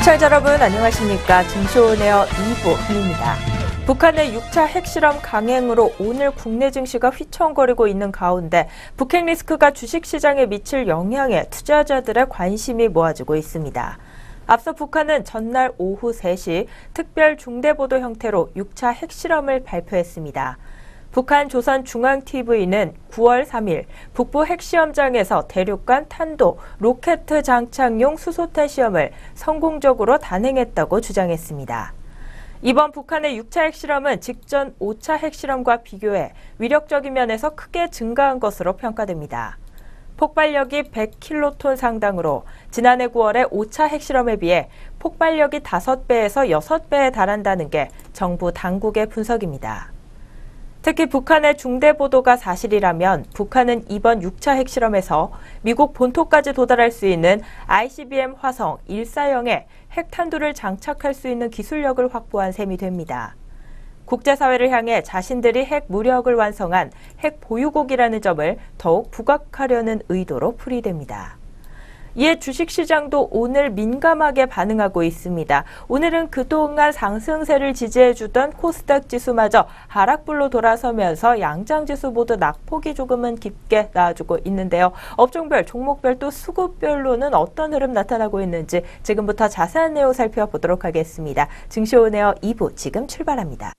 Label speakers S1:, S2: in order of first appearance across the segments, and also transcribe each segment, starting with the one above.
S1: 시청자 여러분 안녕하십니까. 증시오네어 2부 흐입니다. 북한의 6차 핵실험 강행으로 오늘 국내 증시가 휘청거리고 있는 가운데 북핵 리스크가 주식시장에 미칠 영향에 투자자들의 관심이 모아지고 있습니다. 앞서 북한은 전날 오후 3시 특별 중대보도 형태로 6차 핵실험을 발표했습니다. 북한 조선중앙TV는 9월 3일 북부 핵시험장에서 대륙간 탄도 로켓 장착용 수소탄 시험을 성공적으로 단행했다고 주장했습니다. 이번 북한의 6차 핵실험은 직전 5차 핵실험과 비교해 위력적인 면에서 크게 증가한 것으로 평가됩니다. 폭발력이 100킬로톤 상당으로 지난해 9월의 5차 핵실험에 비해 폭발력이 5배에서 6배에 달한다는 게 정부 당국의 분석입니다. 특히 북한의 중대 보도가 사실이라면 북한은 이번 6차 핵실험에서 미국 본토까지 도달할 수 있는 ICBM 화성 140에 핵탄두를 장착할 수 있는 기술력을 확보한 셈이 됩니다. 국제사회를 향해 자신들이 핵 무력을 완성한 핵 보유국이라는 점을 더욱 부각하려는 의도로 풀이됩니다. 이에 주식시장도 오늘 민감하게 반응하고 있습니다. 오늘은 그동안 상승세를 지지해주던 코스닥 지수마저 하락불로 돌아서면서 양장지수 모두 낙폭이 조금은 깊게 나와주고 있는데요. 업종별, 종목별 또 수급별로는 어떤 흐름 나타나고 있는지 지금부터 자세한 내용 살펴보도록 하겠습니다. 증시오네어 2부 지금 출발합니다.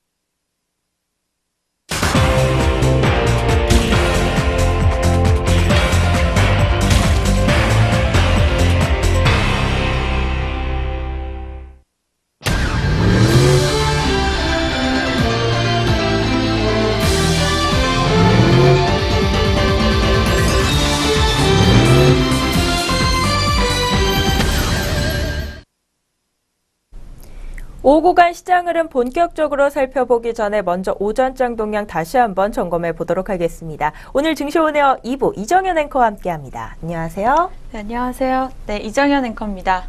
S1: 오후 간 시장 흐름 본격적으로 살펴보기 전에 먼저 오전장 동향 다시 한번 점검해 보도록 하겠습니다. 오늘 증시오네어 2부 이정현 앵커와 함께합니다. 안녕하세요.
S2: 네, 안녕하세요. 네, 이정현 앵커입니다.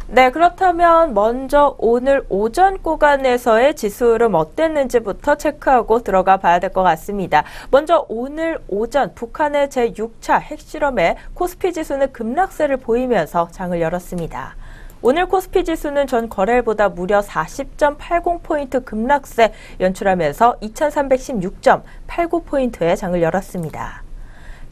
S1: 네, 그렇다면 먼저 오늘 오전 구간에서의 지수 흐름 어땠는지부터 체크하고 들어가 봐야 될 것 같습니다. 먼저 오늘 오전 북한의 제6차 핵실험에 코스피 지수는 급락세를 보이면서 장을 열었습니다. 오늘 코스피 지수는 전 거래일보다 무려 40.80포인트 급락세 연출하면서 2316.89포인트의 장을 열었습니다.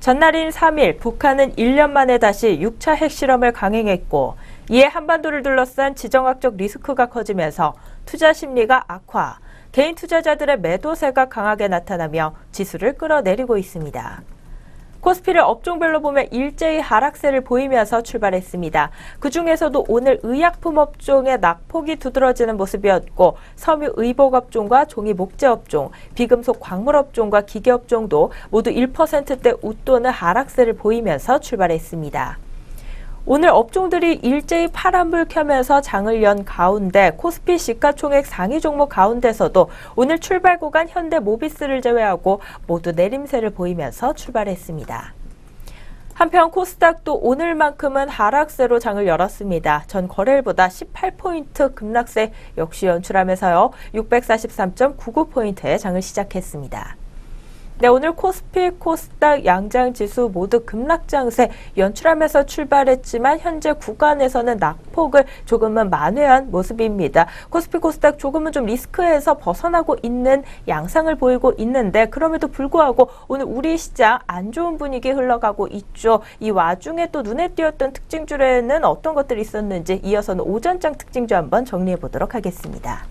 S1: 전날인 3일 북한은 1년 만에 다시 6차 핵실험을 강행했고 이에 한반도를 둘러싼 지정학적 리스크가 커지면서 투자 심리가 악화, 개인 투자자들의 매도세가 강하게 나타나며 지수를 끌어내리고 있습니다. 코스피를 업종별로 보면 일제히 하락세를 보이면서 출발했습니다. 그중에서도 오늘 의약품 업종의 낙폭이 두드러지는 모습이었고 섬유 의복 업종과 종이 목재 업종, 비금속 광물 업종과 기계 업종도 모두 1%대 웃도는 하락세를 보이면서 출발했습니다. 오늘 업종들이 일제히 파란불 켜면서 장을 연 가운데 코스피 시가총액 상위 종목 가운데서도 오늘 출발 구간 현대모비스를 제외하고 모두 내림세를 보이면서 출발했습니다. 한편 코스닥도 오늘만큼은 하락세로 장을 열었습니다. 전 거래일보다 18포인트 급락세 역시 연출하면서요. 643.99포인트의 장을 시작했습니다. 네, 오늘 코스피, 코스닥, 양장지수 모두 급락장세 연출하면서 출발했지만 현재 구간에서는 낙폭을 조금은 만회한 모습입니다. 코스피, 코스닥 조금은 좀 리스크에서 벗어나고 있는 양상을 보이고 있는데 그럼에도 불구하고 오늘 우리 시장 안 좋은 분위기 흘러가고 있죠. 이 와중에 또 눈에 띄었던 특징주에는 어떤 것들이 있었는지 이어서는 오전장 특징주 한번 정리해 보도록 하겠습니다.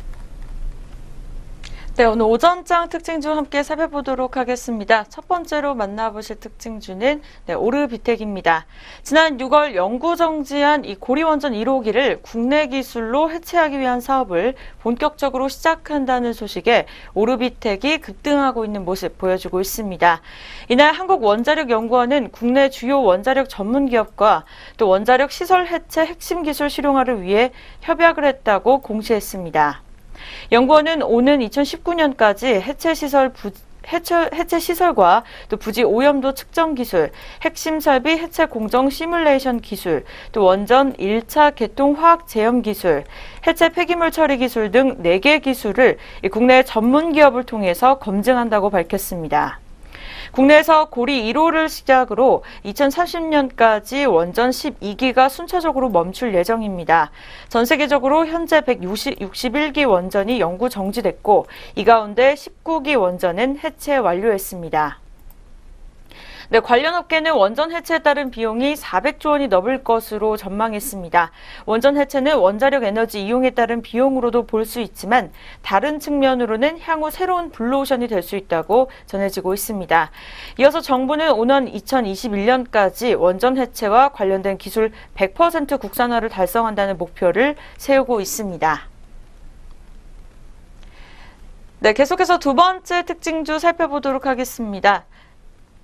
S2: 네, 오늘 오전장 특징주 함께 살펴보도록 하겠습니다. 첫 번째로 만나보실 특징주는 오르비텍입니다. 지난 6월 영구 정지한 이 고리원전 1호기를 국내 기술로 해체하기 위한 사업을 본격적으로 시작한다는 소식에 오르비텍이 급등하고 있는 모습 보여주고 있습니다. 이날 한국원자력연구원은 국내 주요 원자력 전문 기업과 또 원자력 시설 해체 핵심 기술 실용화를 위해 협약을 했다고 공시했습니다. 연구원은 오는 2019년까지 해체 시설과 또 부지 오염도 측정 기술, 핵심 설비 해체 공정 시뮬레이션 기술, 또 원전 1차 개통 화학 제염 기술, 해체 폐기물 처리 기술 등 4개 기술을 국내 전문 기업을 통해서 검증한다고 밝혔습니다. 국내에서 고리 1호를 시작으로 2030년까지 원전 12기가 순차적으로 멈출 예정입니다. 전 세계적으로 현재 161기 원전이 영구 정지됐고 이 가운데 19기 원전은 해체 완료했습니다. 네, 관련 업계는 원전 해체에 따른 비용이 400조 원이 넘을 것으로 전망했습니다. 원전 해체는 원자력 에너지 이용에 따른 비용으로도 볼 수 있지만 다른 측면으로는 향후 새로운 블루오션이 될 수 있다고 전해지고 있습니다. 이어서 정부는 오는 2021년까지 원전 해체와 관련된 기술 100% 국산화를 달성한다는 목표를 세우고 있습니다. 네, 계속해서 두 번째 특징주 살펴보도록 하겠습니다.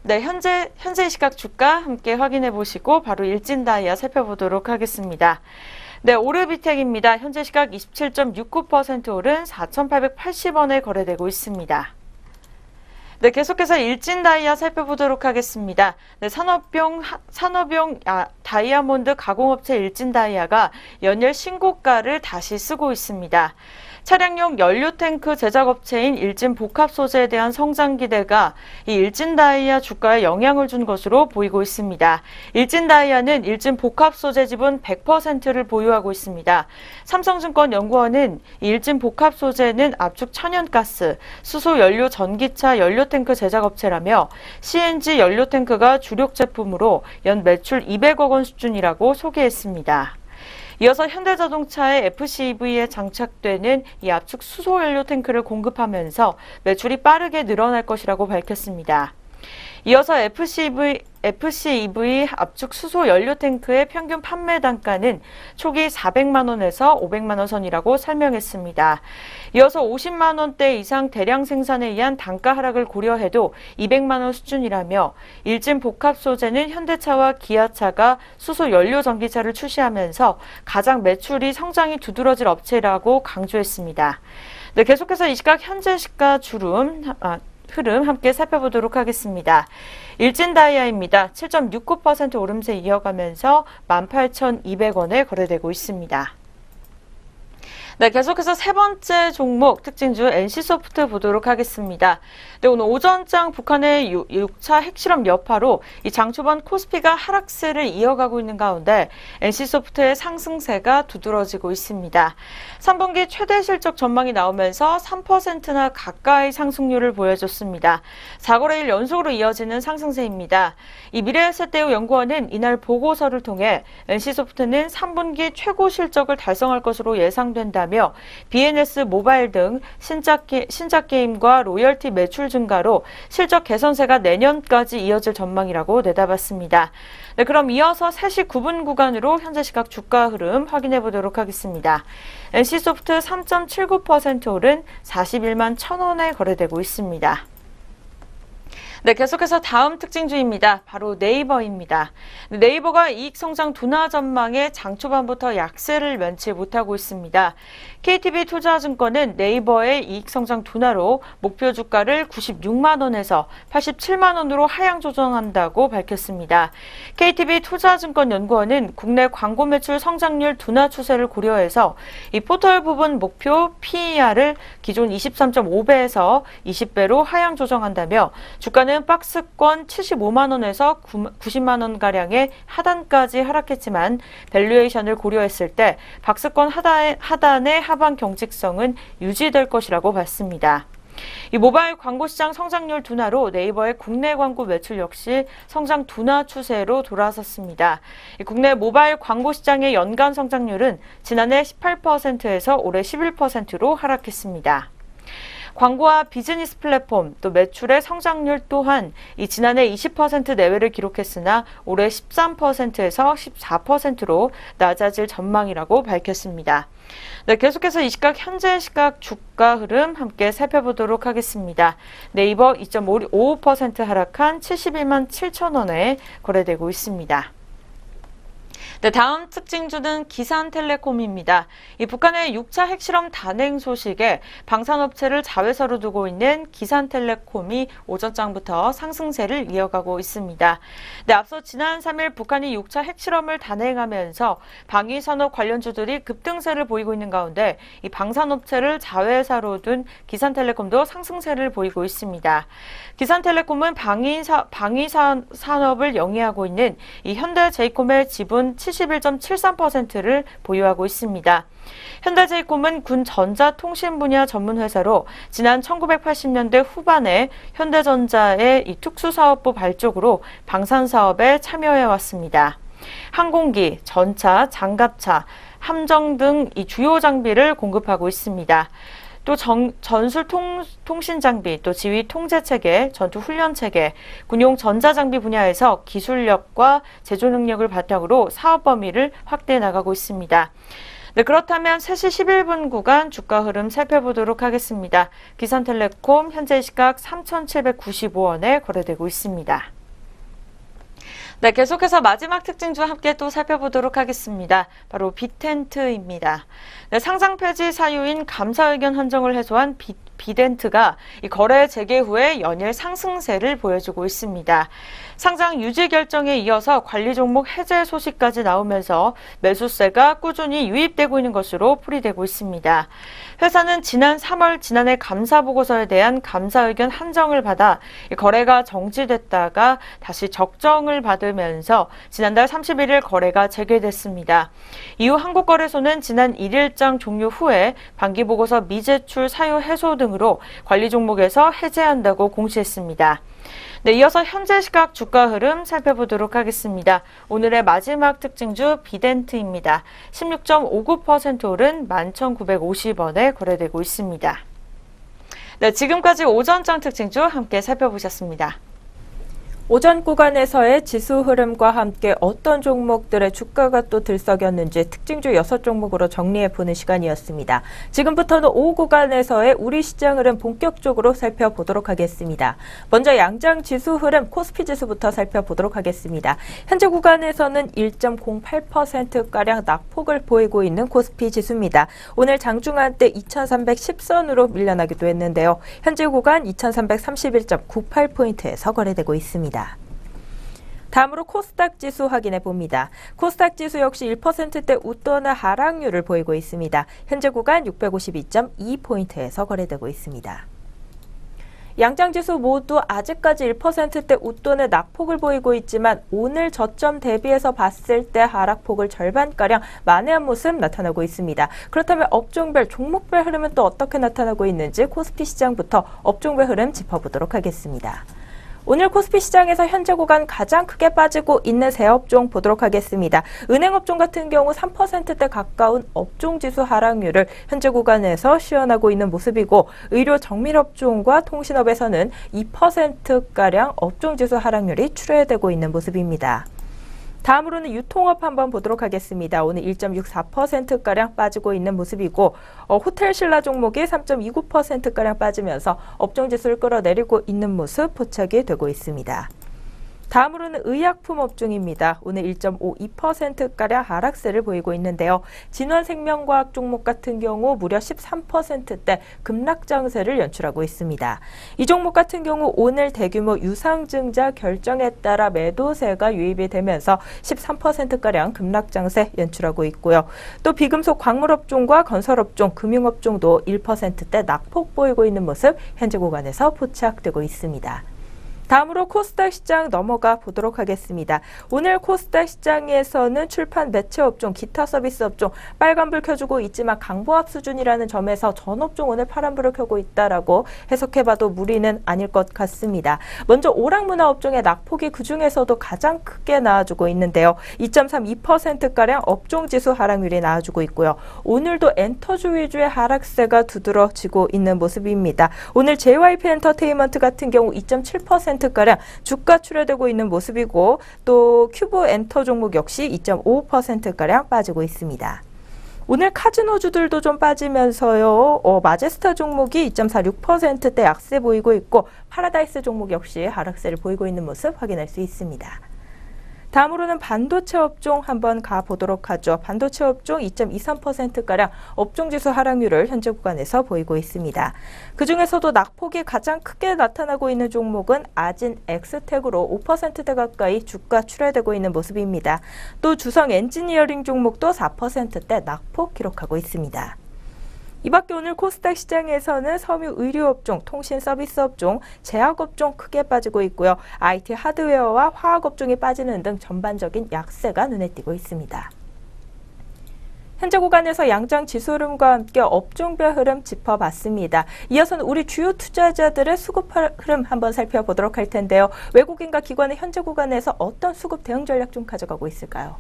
S2: 네, 현재 이 시각 주가 함께 확인해 보시고 바로 일진다이아 살펴보도록 하겠습니다. 네, 오르비텍입니다. 현재 시각 27.69% 오른 4,880원에 거래되고 있습니다. 네, 계속해서 일진다이아 살펴보도록 하겠습니다. 네, 산업용 다이아몬드 가공업체 일진다이아가 연일 신고가를 다시 쓰고 있습니다. 차량용 연료탱크 제작업체인 일진복합소재에 대한 성장 기대가 이 일진다이아 주가에 영향을 준 것으로 보이고 있습니다. 일진다이아는 일진복합소재 지분 100%를 보유하고 있습니다. 삼성증권연구원은 일진복합소재는 압축 천연가스, 수소연료 전기차 연료탱크 제작업체라며 CNG 연료탱크가 주력 제품으로 연 매출 200억 원 수준이라고 소개했습니다. 이어서 현대자동차의 FCEV에 장착되는 이 압축 수소연료 탱크를 공급하면서 매출이 빠르게 늘어날 것이라고 밝혔습니다. 이어서 FCEV 압축 수소 연료 탱크의 평균 판매 단가는 초기 400만 원에서 500만 원 선이라고 설명했습니다. 이어서 50만 원대 이상 대량 생산에 의한 단가 하락을 고려해도 200만 원 수준이라며 일진 복합 소재는 현대차와 기아차가 수소 연료 전기차를 출시하면서 가장 매출이 성장이 두드러질 업체라고 강조했습니다. 네, 계속해서 이 시각 현재 시가 흐름 함께 살펴보도록 하겠습니다. 일진다이아입니다. 7.69% 오름세 이어가면서 18,200원에 거래되고 있습니다. 네, 계속해서 세 번째 종목 특징주 NC소프트 보도록 하겠습니다. 네, 오늘 오전장 북한의 6차 핵실험 여파로 이 장 초반 코스피가 하락세를 이어가고 있는 가운데 NC소프트의 상승세가 두드러지고 있습니다. 3분기 최대 실적 전망이 나오면서 3%나 가까이 상승률을 보여줬습니다. 4거래일 연속으로 이어지는 상승세입니다. 이 미래에셋대우 연구원은 이날 보고서를 통해 NC소프트는 3분기 최고 실적을 달성할 것으로 예상된다며 BNS 모바일 등 신작 게임과 로열티 매출 증가로 실적 개선세가 내년까지 이어질 전망이라고 내다봤습니다. 네, 그럼 이어서 3시 9분 구간으로 현재 시각 주가 흐름 확인해 보도록 하겠습니다. NC소프트 3.79% 오른 41만 1,000원에 거래되고 있습니다. 네, 계속해서 다음 특징주입니다. 바로 네이버입니다. 네이버가 이익 성장 둔화 전망에 장 초반부터 약세를 면치 못하고 있습니다. KTB 투자증권은 네이버의 이익 성장 둔화로 목표 주가를 96만 원에서 87만 원으로 하향 조정한다고 밝혔습니다. KTB 투자증권 연구원은 국내 광고 매출 성장률 둔화 추세를 고려해서 이 포털 부분 목표 PER을 기존 23.5배에서 20배로 하향 조정한다며 주가는 박스권 75만 원에서 90만 원가량의 하단까지 하락했지만 밸류에이션을 고려했을 때 박스권 하단의 하반 경직성은 유지될 것이라고 봤습니다. 이 모바일 광고 시장 성장률 둔화로 네이버의 국내 광고 매출 역시 성장 둔화 추세로 돌아섰습니다. 이 국내 모바일 광고 시장의 연간 성장률은 지난해 18%에서 올해 11%로 하락했습니다. 광고와 비즈니스 플랫폼 또 매출의 성장률 또한 이 지난해 20% 내외를 기록했으나 올해 13%에서 14%로 낮아질 전망이라고 밝혔습니다. 네, 계속해서 이 시각 현재 시각 주가 흐름 함께 살펴보도록 하겠습니다. 네이버 2.55% 하락한 71만 7천 원에 거래되고 있습니다. 네, 다음 특징주는 기산텔레콤입니다. 이 북한의 6차 핵실험 단행 소식에 방산업체를 자회사로 두고 있는 기산텔레콤이 오전장부터 상승세를 이어가고 있습니다. 네, 앞서 지난 3일 북한이 6차 핵실험을 단행하면서 방위산업 관련주들이 급등세를 보이고 있는 가운데 이 방산업체를 자회사로 둔 기산텔레콤도 상승세를 보이고 있습니다. 기산텔레콤은 방위산업을 영위하고 있는 이 현대제이콤의 지분 71.73%를 보유하고 있습니다. 현대제이콤은 군 전자통신 분야 전문 회사로 지난 1980년대 후반에 현대전자의 이 특수사업부 발족으로 방산 사업에 참여해 왔습니다. 항공기, 전차, 장갑차, 함정 등 이 주요 장비를 공급하고 있습니다. 또 전술 통신 장비, 또 지휘 통제 체계, 전투 훈련 체계, 군용 전자 장비 분야에서 기술력과 제조 능력을 바탕으로 사업 범위를 확대해 나가고 있습니다. 네, 그렇다면 3시 11분 구간 주가 흐름 살펴보도록 하겠습니다. 기산텔레콤 현재 시각 3,795원에 거래되고 있습니다. 네, 계속해서 마지막 특징주 함께 또 살펴보도록 하겠습니다. 바로 빅텐트입니다. 네, 상장 폐지 사유인 감사 의견 한정을 해소한 빅텐트가 이 거래 재개 후에 연일 상승세를 보여주고 있습니다. 상장 유지 결정에 이어서 관리 종목 해제 소식까지 나오면서 매수세가 꾸준히 유입되고 있는 것으로 풀이되고 있습니다. 회사는 지난 3월 지난해 감사 보고서에 대한 감사 의견 한정을 받아 거래가 정지됐다가 다시 적정을 받으면서 지난달 31일 거래가 재개됐습니다. 이후 한국거래소는 지난 1일장 종료 후에 반기보고서 미제출 사유 해소 등으로 관리 종목에서 해제한다고 공시했습니다. 네, 이어서 현재 시각 주가 흐름 살펴보도록 하겠습니다. 오늘의 마지막 특징주 빅텐트입니다. 16.59% 오른 11,950원에 거래되고 있습니다. 네, 지금까지 오전장 특징주 함께 살펴보셨습니다.
S1: 오전 구간에서의 지수 흐름과 함께 어떤 종목들의 주가가 또 들썩였는지 특징주 6종목으로 정리해보는 시간이었습니다. 지금부터는 오후 구간에서의 우리 시장 흐름 본격적으로 살펴보도록 하겠습니다. 먼저 양장 지수 흐름 코스피 지수부터 살펴보도록 하겠습니다. 현재 구간에서는 1.08%가량 낙폭을 보이고 있는 코스피 지수입니다. 오늘 장중한 때 2310선으로 밀려나기도 했는데요. 현재 구간 2331.98포인트에서 거래되고 있습니다. 다음으로 코스닥 지수 확인해 봅니다. 코스닥 지수 역시 1%대 웃도는 하락률을 보이고 있습니다. 현재 구간 652.2포인트에서 거래되고 있습니다. 양장지수 모두 아직까지 1%대 웃돈의 낙폭을 보이고 있지만 오늘 저점 대비해서 봤을 때 하락폭을 절반가량 만회한 모습 나타나고 있습니다. 그렇다면 업종별, 종목별 흐름은 또 어떻게 나타나고 있는지 코스피 시장부터 업종별 흐름 짚어보도록 하겠습니다. 오늘 코스피 시장에서 현재 구간 가장 크게 빠지고 있는 세 업종 보도록 하겠습니다. 은행업종 같은 경우 3%대 가까운 업종지수 하락률을 현재 구간에서 시현하고 있는 모습이고 의료 정밀업종과 통신업에서는 2%가량 업종지수 하락률이 추례되고 있는 모습입니다. 다음으로는 유통업 한번 보도록 하겠습니다. 오늘 1.64%가량 빠지고 있는 모습이고 호텔 신라 종목이 3.29%가량 빠지면서 업종지수를 끌어내리고 있는 모습 포착이 되고 있습니다. 다음으로는 의약품 업종입니다. 오늘 1.52%가량 하락세를 보이고 있는데요. 진원생명과학 종목 같은 경우 무려 13%대 급락장세를 연출하고 있습니다. 이 종목 같은 경우 오늘 대규모 유상증자 결정에 따라 매도세가 유입이 되면서 13%가량 급락장세 연출하고 있고요. 또 비금속 광물업종과 건설업종, 금융업종도 1%대 낙폭 보이고 있는 모습 현재 구간에서 포착되고 있습니다. 다음으로 코스닥 시장 넘어가 보도록 하겠습니다. 오늘 코스닥 시장에서는 출판 매체 업종, 기타 서비스 업종 빨간불 켜주고 있지만 강보합 수준이라는 점에서 전 업종 오늘 파란불을 켜고 있다라고 해석해봐도 무리는 아닐 것 같습니다. 먼저 오락문화 업종의 낙폭이 그중에서도 가장 크게 나와주고 있는데요. 2.32%가량 업종지수 하락률이 나와주고 있고요. 오늘도 엔터주 위주의 하락세가 두드러지고 있는 모습입니다. 오늘 JYP 엔터테인먼트 같은 경우 2.7%가량 주가 추례되고 있는 모습이고 또 큐브 엔터 종목 역시 2.5%가량 빠지고 있습니다. 오늘 카지노주들도 좀 빠지면서요. 마제스타 종목이 2.46%대 약세 보이고 있고 파라다이스 종목 역시 하락세를 보이고 있는 모습 확인할 수 있습니다. 다음으로는 반도체 업종 한번 가보도록 하죠. 반도체 업종 2.23%가량 업종지수 하락률을 현재 구간에서 보이고 있습니다. 그중에서도 낙폭이 가장 크게 나타나고 있는 종목은 아진 엑스텍으로 5%대 가까이 주가 출하되고 있는 모습입니다. 또 주성 엔지니어링 종목도 4%대 낙폭 기록하고 있습니다. 이 밖에 오늘 코스닥 시장에서는 섬유 의료업종, 통신 서비스 업종, 제약업종 크게 빠지고 있고요. IT 하드웨어와 화학업종이 빠지는 등 전반적인 약세가 눈에 띄고 있습니다. 현재 구간에서 양장 지수 흐름과 함께 업종별 흐름 짚어봤습니다. 이어서는 우리 주요 투자자들의 수급 흐름 한번 살펴보도록 할 텐데요. 외국인과 기관의 현재 구간에서 어떤 수급 대응 전략 좀 가져가고 있을까요?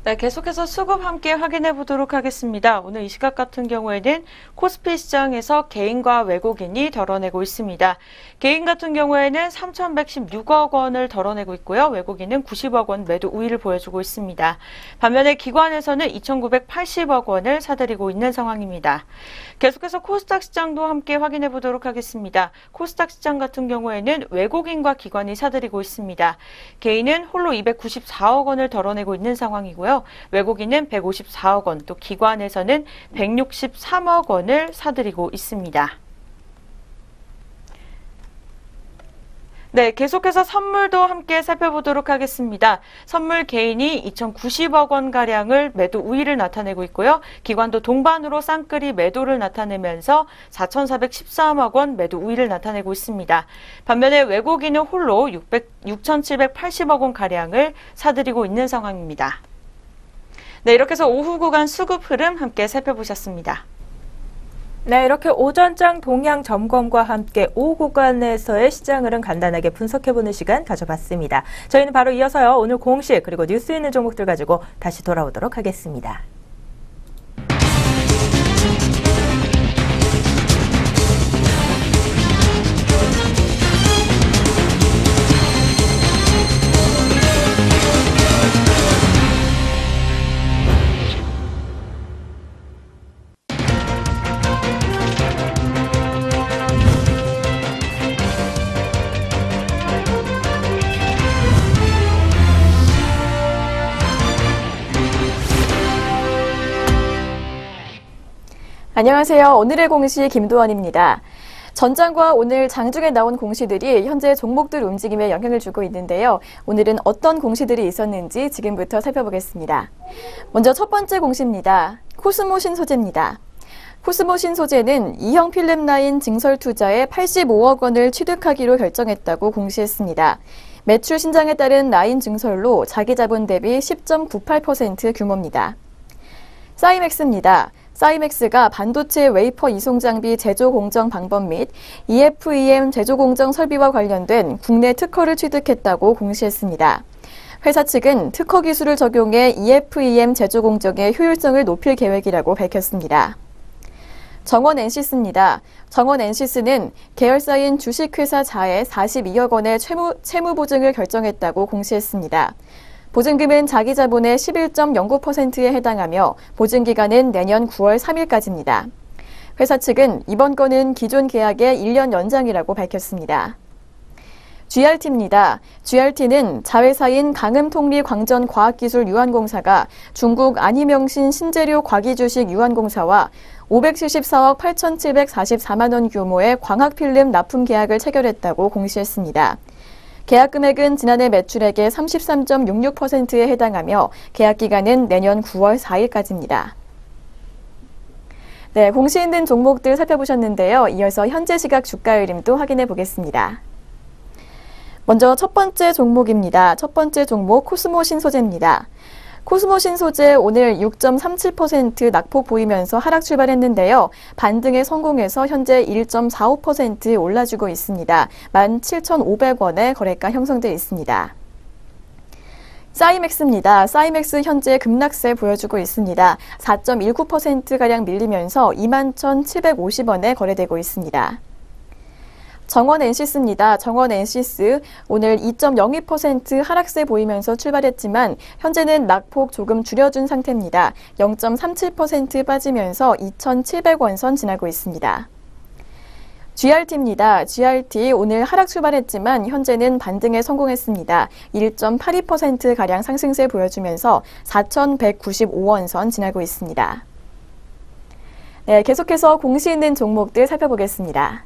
S2: 네, 계속해서 수급 함께 확인해 보도록 하겠습니다. 오늘 이 시각 같은 경우에는 코스피 시장에서 개인과 외국인이 덜어내고 있습니다. 개인 같은 경우에는 3,116억 원을 덜어내고 있고요. 외국인은 90억 원 매도 우위를 보여주고 있습니다. 반면에 기관에서는 2,980억 원을 사들이고 있는 상황입니다. 계속해서 코스닥 시장도 함께 확인해 보도록 하겠습니다. 코스닥 시장 같은 경우에는 외국인과 기관이 사들이고 있습니다. 개인은 홀로 294억 원을 덜어내고 있는 상황이고요. 외국인은 154억 원, 또 기관에서는 163억 원을 사들이고 있습니다. 네, 계속해서 선물도 함께 살펴보도록 하겠습니다. 선물 개인이 2,090억 원가량을 매도 우위를 나타내고 있고요. 기관도 동반으로 쌍끌이 매도를 나타내면서 4,413억 원 매도 우위를 나타내고 있습니다. 반면에 외국인은 홀로 6,780억 원가량을 사들이고 있는 상황입니다. 네, 이렇게 해서 오후 구간 수급 흐름 함께 살펴보셨습니다.
S1: 네, 이렇게 오전장 동향 점검과 함께 오후 구간에서의 시장 흐름 간단하게 분석해보는 시간 가져봤습니다. 저희는 바로 이어서요, 오늘 공시 그리고 뉴스 있는 종목들 가지고 다시 돌아오도록 하겠습니다.
S3: 안녕하세요. 오늘의 공시 김도원입니다. 전장과 오늘 장중에 나온 공시들이 현재 종목들 움직임에 영향을 주고 있는데요. 오늘은 어떤 공시들이 있었는지 지금부터 살펴보겠습니다. 먼저 첫 번째 공시입니다. 코스모 신소재입니다. 코스모 신소재는 이형 필름 라인 증설 투자에 85억 원을 취득하기로 결정했다고 공시했습니다. 매출 신장에 따른 라인 증설로 자기 자본 대비 10.98% 규모입니다. 사이맥스입니다. 사이맥스가 반도체 웨이퍼 이송 장비 제조 공정 방법 및 EFEM 제조 공정 설비와 관련된 국내 특허를 취득했다고 공시했습니다. 회사 측은 특허 기술을 적용해 EFEM 제조 공정의 효율성을 높일 계획이라고 밝혔습니다. 정원 엔시스입니다. 정원 엔시스는 계열사인 주식회사 자해 42억 원의 채무 보증을 결정했다고 공시했습니다. 보증금은 자기 자본의 11.09%에 해당하며 보증기간은 내년 9월 3일까지입니다. 회사 측은 이번 건은 기존 계약의 1년 연장이라고 밝혔습니다. GRT입니다. GRT는 자회사인 강음통리광전과학기술유한공사가 중국 안희명신 신재료 과기주식 유한공사와 574억 8,744만 원 규모의 광학필름 납품 계약을 체결했다고 공시했습니다. 계약 금액은 지난해 매출액의 33.66%에 해당하며 계약 기간은 내년 9월 4일까지입니다. 네, 공시 있는 종목들 살펴보셨는데요. 이어서 현재 시각 주가 흐름도 확인해 보겠습니다. 먼저 첫 번째 종목입니다. 첫 번째 종목 코스모 신소재입니다. 코스모 신소재 오늘 6.37% 낙폭 보이면서 하락 출발했는데요. 반등에 성공해서 현재 1.45% 올라주고 있습니다. 17,500원의 거래가 형성되어 있습니다. 사이맥스입니다. 사이맥스 현재 급락세 보여주고 있습니다. 4.19%가량 밀리면서 21,750원에 거래되고 있습니다. 정원 엔시스입니다. 정원 엔시스 오늘 2.02% 하락세 보이면서 출발했지만 현재는 낙폭 조금 줄여준 상태입니다. 0.37% 빠지면서 2,700원 선 지나고 있습니다. GRT입니다. GRT 오늘 하락 출발했지만 현재는 반등에 성공했습니다. 1.82%가량 상승세 보여주면서 4,195원 선 지나고 있습니다. 네, 계속해서 공시 있는 종목들 살펴보겠습니다.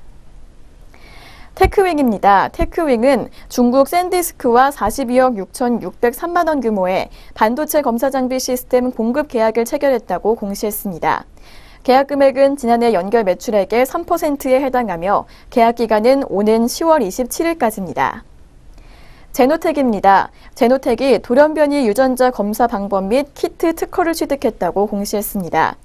S3: 테크윙입니다. 테크윙은 중국 샌디스크와 42억 6,603만 원 규모의 반도체 검사 장비 시스템 공급 계약을 체결했다고 공시했습니다. 계약 금액은 지난해 연결 매출액의 3%에 해당하며 계약 기간은 오는 10월 27일까지입니다. 제노텍입니다. 제노텍이 돌연변이 유전자 검사 방법 및 키트 특허를 취득했다고 공시했습니다.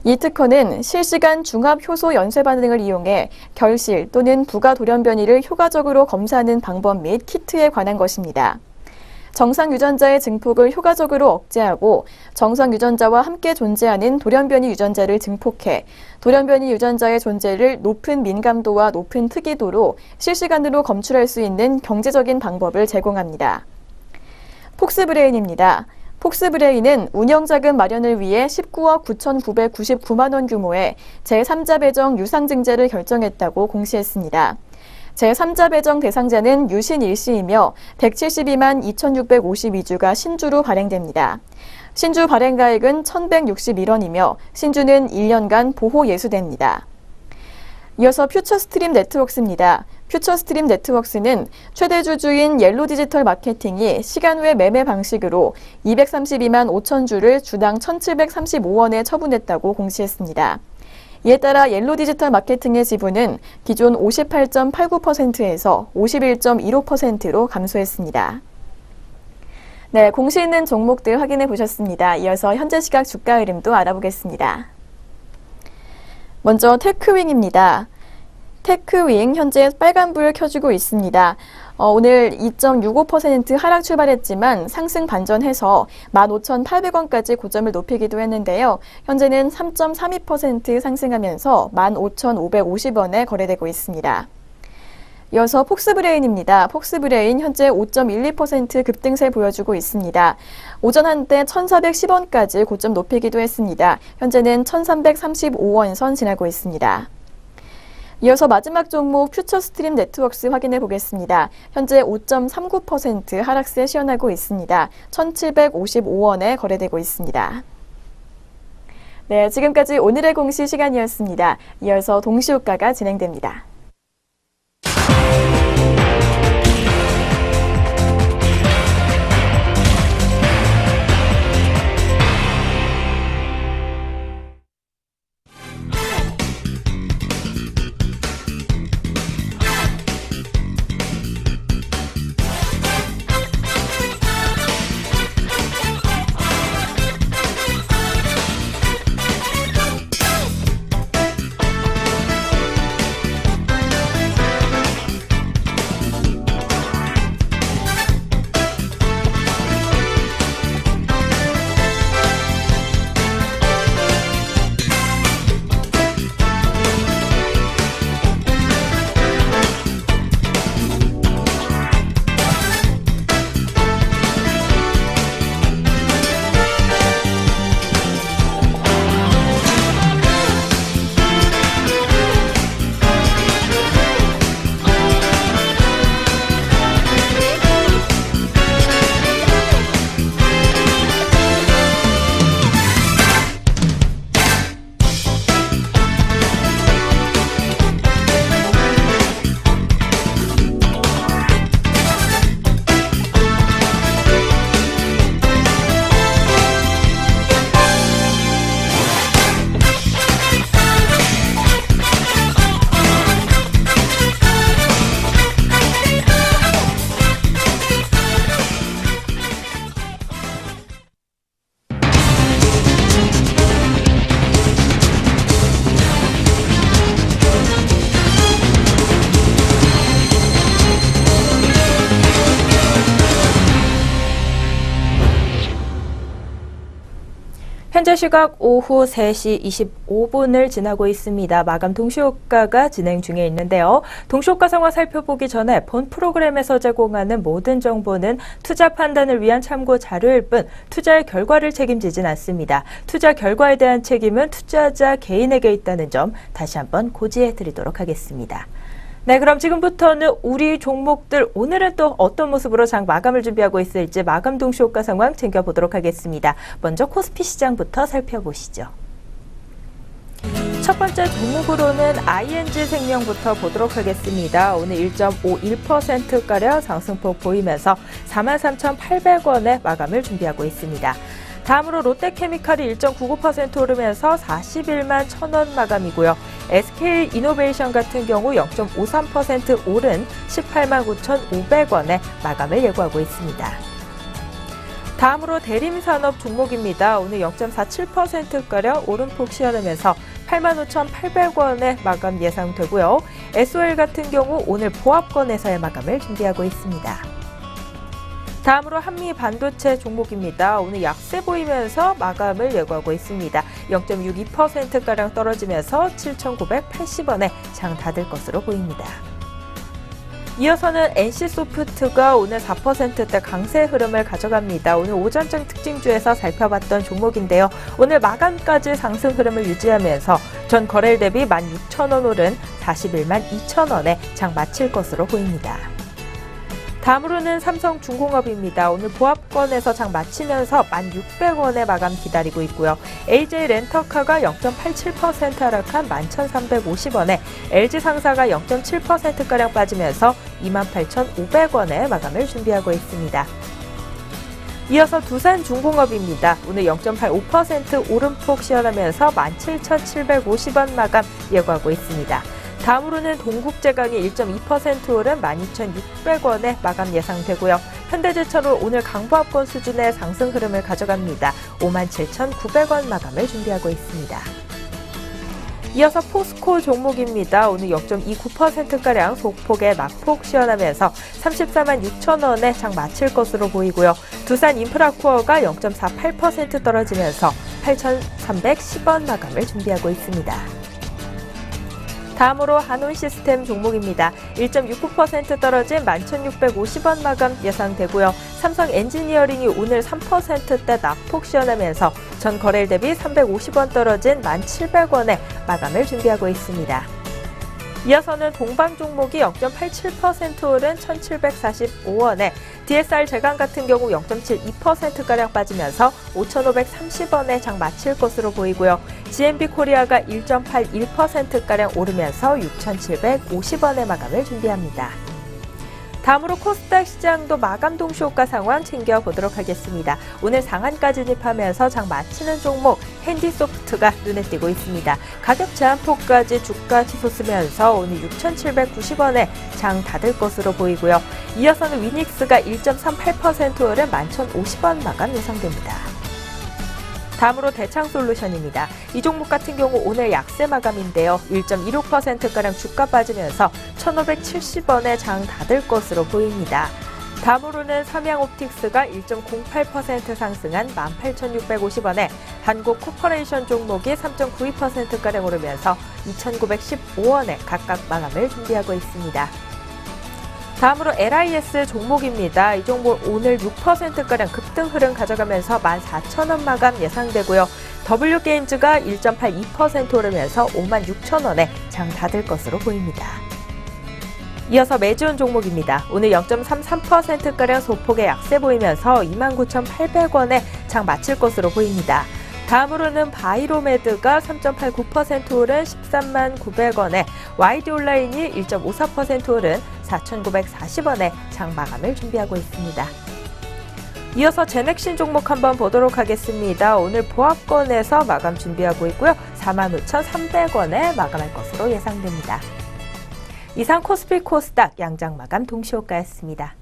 S3: 이 특허는 실시간 중합 효소 연쇄 반응을 이용해 결실 또는 부가 돌연변이를 효과적으로 검사하는 방법 및 키트에 관한 것입니다. 정상 유전자의 증폭을 효과적으로 억제하고 정상 유전자와 함께 존재하는 돌연변이 유전자를 증폭해 돌연변이 유전자의 존재를 높은 민감도와 높은 특이도로 실시간으로 검출할 수 있는 경제적인 방법을 제공합니다. 폭스브레인입니다. 폭스브레인은 운영자금 마련을 위해 19억 9,999만 원 규모의 제3자 배정 유상증자를 결정했다고 공시했습니다. 제3자 배정 대상자는 유신 일시이며 172만 2,652주가 신주로 발행됩니다. 신주 발행가액은 1,161원이며 신주는 1년간 보호 예수됩니다. 이어서 퓨처스트림 네트워크스입니다. 퓨처스트림 네트워크스는 최대 주주인 옐로디지털 마케팅이 시간외 매매 방식으로 232만 5천 주를 주당 1,735원에 처분했다고 공시했습니다. 이에 따라 옐로디지털 마케팅의 지분은 기존 58.89%에서 51.15%로 감소했습니다. 네, 공시 있는 종목들 확인해 보셨습니다. 이어서 현재 시각 주가 흐름도 알아보겠습니다. 먼저 테크윙입니다. 테크윙 현재 빨간불 켜주고 있습니다. 오늘 2.65% 하락 출발했지만 상승 반전해서 15,800원까지 고점을 높이기도 했는데요. 현재는 3.32% 상승하면서 15,550원에 거래되고 있습니다. 이어서 폭스브레인입니다. 폭스브레인 현재 5.12% 급등세 보여주고 있습니다. 오전 한때 1,410원까지 고점 높이기도 했습니다. 현재는 1,335원 선 지나고 있습니다. 이어서 마지막 종목 퓨처스트림 네트워크스 확인해 보겠습니다. 현재 5.39% 하락세 시현하고 있습니다. 1,755원에 거래되고 있습니다. 네, 지금까지 오늘의 공시 시간이었습니다. 이어서 동시효과가 진행됩니다.
S1: 현재 시각 오후 3시 25분을 지나고 있습니다. 마감 동시효과가 진행 중에 있는데요. 동시효과 상황 살펴보기 전에 본 프로그램에서 제공하는 모든 정보는 투자 판단을 위한 참고 자료일 뿐 투자의 결과를 책임지진 않습니다. 투자 결과에 대한 책임은 투자자 개인에게 있다는 점 다시 한번 고지해 드리도록 하겠습니다. 네, 그럼 지금부터는 우리 종목들 오늘은 또 어떤 모습으로 장 마감을 준비하고 있을지 마감 동시효과 상황 챙겨보도록 하겠습니다. 먼저 코스피 시장부터 살펴보시죠. 첫 번째 종목으로는 ING 생명부터 보도록 하겠습니다. 오늘 1.51%가량 상승폭 보이면서 43,800원에 마감을 준비하고 있습니다. 다음으로 롯데케미칼이 1.99% 오르면서 41만 1,000원 마감이고요. SK이노베이션 같은 경우 0.53% 오른 18만 9,500원에 마감을 예고하고 있습니다. 다음으로 대림산업 종목입니다. 오늘 0.47%가량 오름폭 시현하면서 85,800원에 마감 예상되고요. SOL 같은 경우 오늘 보합권에서의 마감을 준비하고 있습니다. 다음으로 한미반도체 종목입니다. 오늘 약세 보이면서 마감을 예고하고 있습니다. 0.62%가량 떨어지면서 7,980원에 장 닫을 것으로 보입니다. 이어서는 NC소프트가 오늘 4%대 강세 흐름을 가져갑니다. 오늘 오전장 특징주에서 살펴봤던 종목인데요. 오늘 마감까지 상승 흐름을 유지하면서 전 거래일 대비 16,000원 오른 41만 2천원에 장 마칠 것으로 보입니다. 다음으로는 삼성중공업입니다. 오늘 보합권에서 장 마치면서 1,600원에 마감 기다리고 있고요. AJ렌터카가 0.87% 하락한 11,350원에 LG상사가 0.7%가량 빠지면서 28,500원에 마감을 준비하고 있습니다. 이어서 두산중공업입니다. 오늘 0.85% 오름폭 시현하면서 17,750원 마감 예고하고 있습니다. 다음으로는 동국제강이 1.2% 오른 12,600원에 마감 예상되고요. 현대제철은 오늘 강보합권 수준의 상승 흐름을 가져갑니다. 57,900원 마감을 준비하고 있습니다. 이어서 포스코 종목입니다. 오늘 0.29%가량 소폭의 낙폭 시현하면서 34만 6천원에 장 마칠 것으로 보이고요. 두산인프라코어가 0.48% 떨어지면서 8,310원 마감을 준비하고 있습니다. 다음으로 한온시스템 종목입니다. 1.69% 떨어진 11,650원 마감 예상되고요. 삼성엔지니어링이 오늘 3%대 낙폭 시현하면서 전 거래일 대비 350원 떨어진 1,700원에 마감을 준비하고 있습니다. 이어서는 동방 종목이 0.87% 오른 1,745원에 DSR 제강 같은 경우 0.72%가량 빠지면서 5,530원에 장 마칠 것으로 보이고요. GMB 코리아가 1.81%가량 오르면서 6,750원에 마감을 준비합니다. 다음으로 코스닥 시장도 마감 동시효과 상황 챙겨보도록 하겠습니다. 오늘 상한가 진입하면서 장 마치는 종목 핸디소프트가 눈에 띄고 있습니다. 가격 제한폭까지 주가 치솟으면서 오늘 6,790원에 장 닫을 것으로 보이고요. 이어서는 위닉스가 1.38% 오른 11,050원 마감 예상됩니다. 다음으로 대창솔루션입니다. 이 종목 같은 경우 오늘 약세 마감인데요. 1.16%가량 주가 빠지면서 1,570원에 장 닫을 것으로 보입니다. 다음으로는 삼양옵틱스가 1.08% 상승한 18,650원에 한국코퍼레이션 종목이 3.92%가량 오르면서 2,915원에 각각 마감을 준비하고 있습니다. 다음으로 LIS 종목입니다. 이 종목 오늘 6%가량 급등 흐름 가져가면서 14,000원 마감 예상되고요. W게임즈가 1.82% 오르면서 56,000원에 장 닫을 것으로 보입니다. 이어서 메지온 종목입니다. 오늘 0.33%가량 소폭의 약세 보이면서 29,800원에 장 마칠 것으로 보입니다. 다음으로는 바이로메드가 3.89% 오른 13만 900원에 YD온라인이 1.54% 오른 4,940원에 장 마감을 준비하고 있습니다. 이어서 제넥신 종목 한번 보도록 하겠습니다. 오늘 보합권에서 마감 준비하고 있고요. 45,300원에 마감할 것으로 예상됩니다. 이상 코스피 코스닥 양장 마감 동시효과였습니다.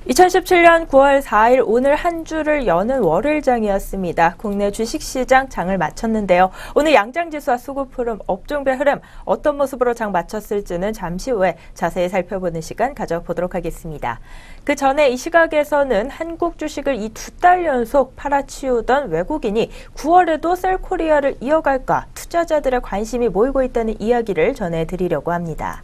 S1: 2017년 9월 4일 오늘 한 주를 여는 월요일장이었습니다. 국내 주식시장 장을 마쳤는데요. 오늘 양장지수와 수급 흐름, 업종별 흐름 어떤 모습으로 장 마쳤을지는 잠시 후에 자세히 살펴보는 시간 가져보도록 하겠습니다. 그 전에 이 시각에서는 한국 주식을 이 2달 연속 팔아치우던 외국인이 9월에도 셀코리아를 이어갈까 투자자들의 관심이 모이고 있다는 이야기를 전해드리려고 합니다.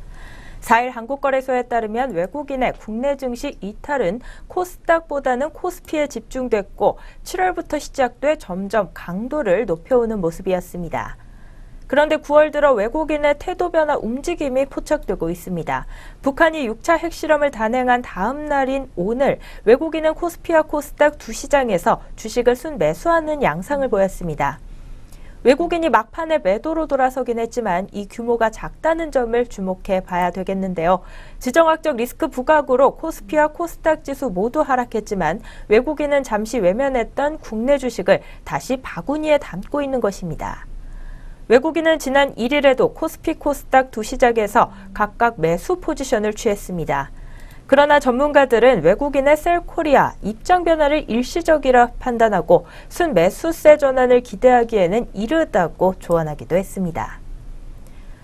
S1: 4일 한국거래소에 따르면 외국인의 국내 증시 이탈은 코스닥보다는 코스피에 집중됐고 7월부터 시작돼 점점 강도를 높여오는 모습이었습니다. 그런데 9월 들어 외국인의 태도 변화 움직임이 포착되고 있습니다. 북한이 6차 핵실험을 단행한 다음 날인 오늘 외국인은 코스피와 코스닥 두 시장에서 주식을 순매수하는 양상을 보였습니다. 외국인이 막판에 매도로 돌아서긴 했지만 이 규모가 작다는 점을 주목해 봐야 되겠는데요. 지정학적 리스크 부각으로 코스피와 코스닥 지수 모두 하락했지만 외국인은 잠시 외면했던 국내 주식을 다시 바구니에 담고 있는 것입니다. 외국인은 지난 1일에도 코스피, 코스닥 두 시장에서 각각 매수 포지션을 취했습니다. 그러나 전문가들은 외국인의 셀코리아 입장 변화를 일시적이라 판단하고 순매수세 전환을 기대하기에는 이르다고 조언하기도 했습니다.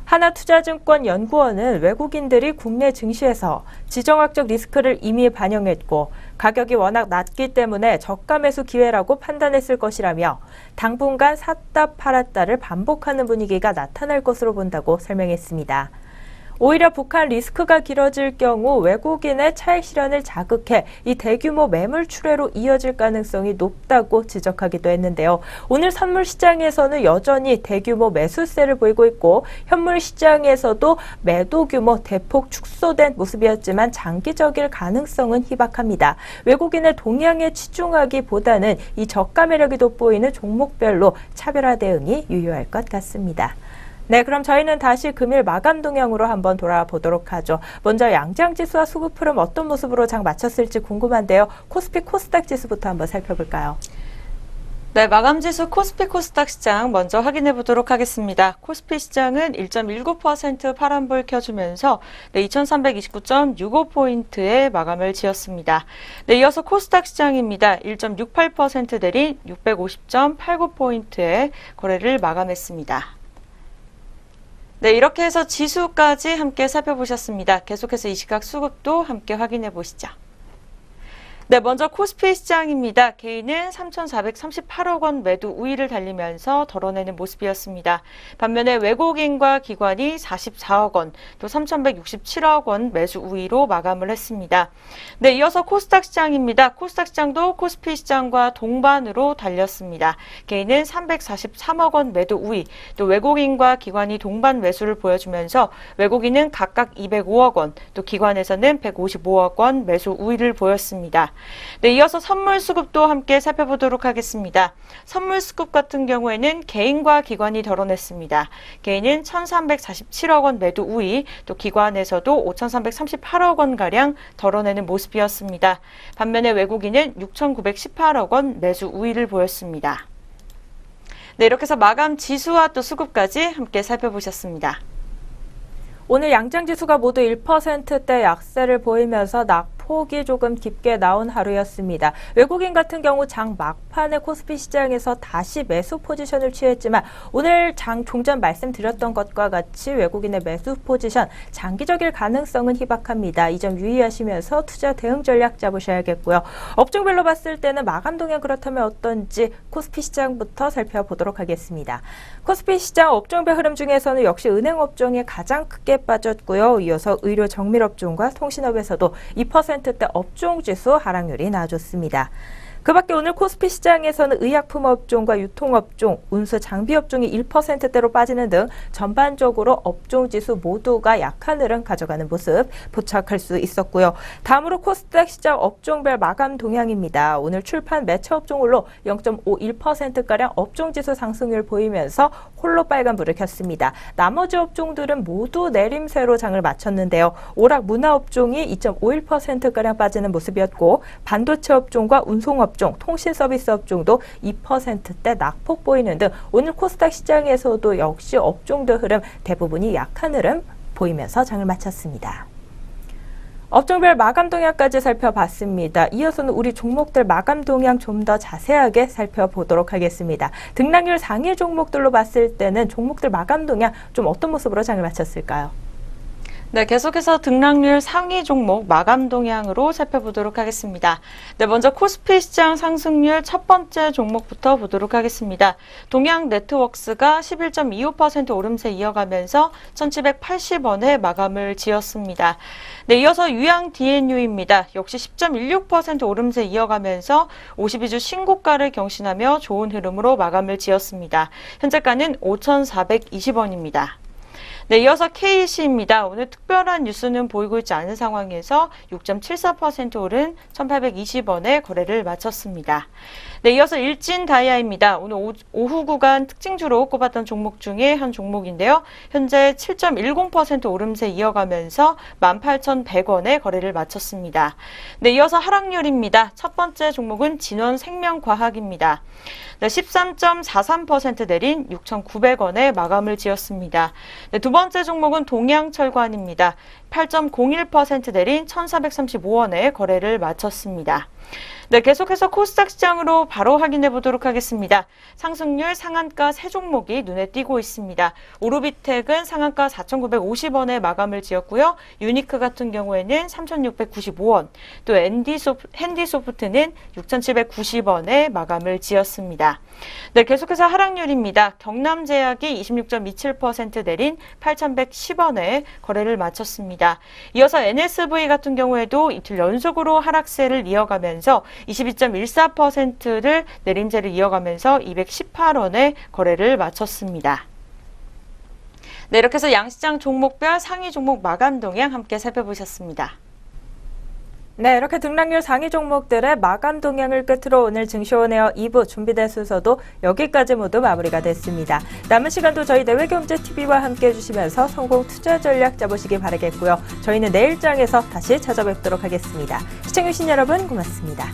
S1: 하나투자증권 연구원은 외국인들이 국내 증시에서 지정학적 리스크를 이미 반영했고 가격이 워낙 낮기 때문에 저가 매수 기회라고 판단했을 것이라며 당분간 샀다 팔았다를 반복하는 분위기가 나타날 것으로 본다고 설명했습니다. 오히려 북한 리스크가 길어질 경우 외국인의 차익 실현을 자극해 이 대규모 매물 출회로 이어질 가능성이 높다고 지적하기도 했는데요. 오늘 선물 시장에서는 여전히 대규모 매수세를 보이고 있고 현물 시장에서도 매도 규모 대폭 축소된 모습이었지만 장기적일 가능성은 희박합니다. 외국인의 동향에 치중하기보다는 이 저가 매력이 돋보이는 종목별로 차별화 대응이 유효할 것 같습니다. 네, 그럼 저희는 다시 금일 마감 동향으로 한번 돌아보도록 하죠. 먼저 양장지수와 수급 흐름 어떤 모습으로 장 마쳤을지 궁금한데요. 코스피, 코스닥 지수부터 한번 살펴볼까요?
S2: 네, 마감지수 코스피 코스닥 시장 먼저 확인해 보도록 하겠습니다. 코스피 시장은 1.19% 파란불 켜주면서 2329.65포인트에 마감을 지었습니다. 네, 이어서 코스닥 시장입니다. 1.68% 내린 650.89포인트에 거래를 마감했습니다. 네, 이렇게 해서 지수까지 함께 살펴보셨습니다. 계속해서 이 시각 수급도 함께 확인해 보시죠. 네, 먼저 코스피 시장입니다. 개인은 3,438억 원 매도 우위를 달리면서 덜어내는 모습이었습니다. 반면에 외국인과 기관이 44억 원, 또 3,167억 원 매수 우위로 마감을 했습니다. 네, 이어서 코스닥 시장입니다. 코스닥 시장도 코스피 시장과 동반으로 달렸습니다. 개인은 343억 원 매도 우위, 또 외국인과 기관이 동반 매수를 보여주면서 외국인은 각각 205억 원, 또 기관에서는 155억 원 매수 우위를 보였습니다. 네, 이어서 선물 수급도 함께 살펴보도록 하겠습니다. 선물 수급 같은 경우에는 개인과 기관이 덜어냈습니다. 개인은 1,347억 원 매도 우위, 또 기관에서도 5,338억 원가량 덜어내는 모습이었습니다. 반면에 외국인은 6,918억 원 매수 우위를 보였습니다. 네, 이렇게 해서 마감 지수와 또 수급까지 함께 살펴보셨습니다.
S1: 오늘 양장지수가 모두 1%대 약세를 보이면서 낙폭이 조금 깊게 나온 하루였습니다. 외국인 같은 경우 장 막판에 코스피 시장에서 다시 매수 포지션을 취했지만 오늘 장 종전 말씀드렸던 것과 같이 외국인의 매수 포지션 장기적일 가능성은 희박합니다. 이 점 유의하시면서 투자 대응 전략 잡으셔야겠고요. 업종별로 봤을 때는 마감 동향 그렇다면 어떤지 코스피 시장부터 살펴보도록 하겠습니다. 코스피 시장 업종별 흐름 중에서는 역시 은행 업종이 가장 크게 빠졌고요. 이어서 의료 정밀업종과 통신업에서도 2%대 업종지수 하락률이 나아졌습니다. 그 밖에 오늘 코스피 시장에서는 의약품 업종과 유통업종, 운수 장비 업종이 1%대로 빠지는 등 전반적으로 업종지수 모두가 약한 흐름 가져가는 모습 포착할 수 있었고요. 다음으로 코스닥 시장 업종별 마감 동향입니다. 오늘 출판 매체 업종으로 0.51%가량 업종지수 상승률 보이면서 홀로 빨간불을 켰습니다. 나머지 업종들은 모두 내림세로 장을 마쳤는데요. 오락 문화 업종이 2.51%가량 빠지는 모습이었고 반도체 업종과 운송업종, 통신 서비스 업종도 2%대 낙폭 보이는 등 오늘 코스닥 시장에서도 역시 업종들 흐름 대부분이 약한 흐름 보이면서 장을 마쳤습니다. 업종별 마감 동향까지 살펴봤습니다. 이어서는 우리 종목들 마감 동향 좀 더 자세하게 살펴보도록 하겠습니다. 등락률 상위 종목들로 봤을 때는 종목들 마감 동향 좀 어떤 모습으로 장을 마쳤을까요?
S2: 네, 계속해서 등락률 상위 종목 마감 동향으로 살펴보도록 하겠습니다. 네, 먼저 코스피 시장 상승률 첫 번째 종목부터 보도록 하겠습니다. 동양 네트워크스가 11.25% 오름세 이어가면서 1,780원에 마감을 지었습니다. 네, 이어서 유양 DNU입니다. 역시 10.16% 오름세 이어가면서 52주 신고가를 경신하며 좋은 흐름으로 마감을 지었습니다. 현재가는 5,420원입니다. 네, 이어서 KC입니다. 오늘 특별한 뉴스는 보이고 있지 않은 상황에서 6.74% 오른 1,820원에 거래를 마쳤습니다. 네, 이어서 일진다이아입니다. 오늘 오후 구간 특징주로 꼽았던 종목 중에 한 종목인데요. 현재 7.10% 오름세 이어가면서 18,100원에 거래를 마쳤습니다. 네, 이어서 하락률입니다. 첫 번째 종목은 진원생명과학입니다. 네, 13.43% 내린 6,900원에 마감을 지었습니다. 네, 두 번째 종목은 동양철관입니다. 8.01% 내린 1,435원에 거래를 마쳤습니다. 네, 계속해서 코스닥 시장으로 바로 확인해 보도록 하겠습니다. 상승률 상한가 세 종목이 눈에 띄고 있습니다. 오르비텍은 상한가 4,950원에 마감을 지었고요. 유니크 같은 경우에는 3,695원, 또 핸디소프트는 6,790원에 마감을 지었습니다. 네, 계속해서 하락률입니다. 경남제약이 26.27% 내린 8,110원에 거래를 마쳤습니다. 이어서 NSV 같은 경우에도 이틀 연속으로 하락세를 이어가면서 22.14%를 내림세를 이어가면서 218원에 거래를 마쳤습니다. 네, 이렇게 해서 양시장 종목별 상위 종목 마감 동향 함께 살펴보셨습니다.
S1: 네, 이렇게 등락률 상위 종목들의 마감 동향을 끝으로 오늘 증시원에어 2부 준비된 순서도 여기까지 모두 마무리가 됐습니다. 남은 시간도 저희 내외경제TV와 함께 해주시면서 성공 투자 전략 짜보시기 바라겠고요. 저희는 내일장에서 다시 찾아뵙도록 하겠습니다. 시청해주신 여러분 고맙습니다.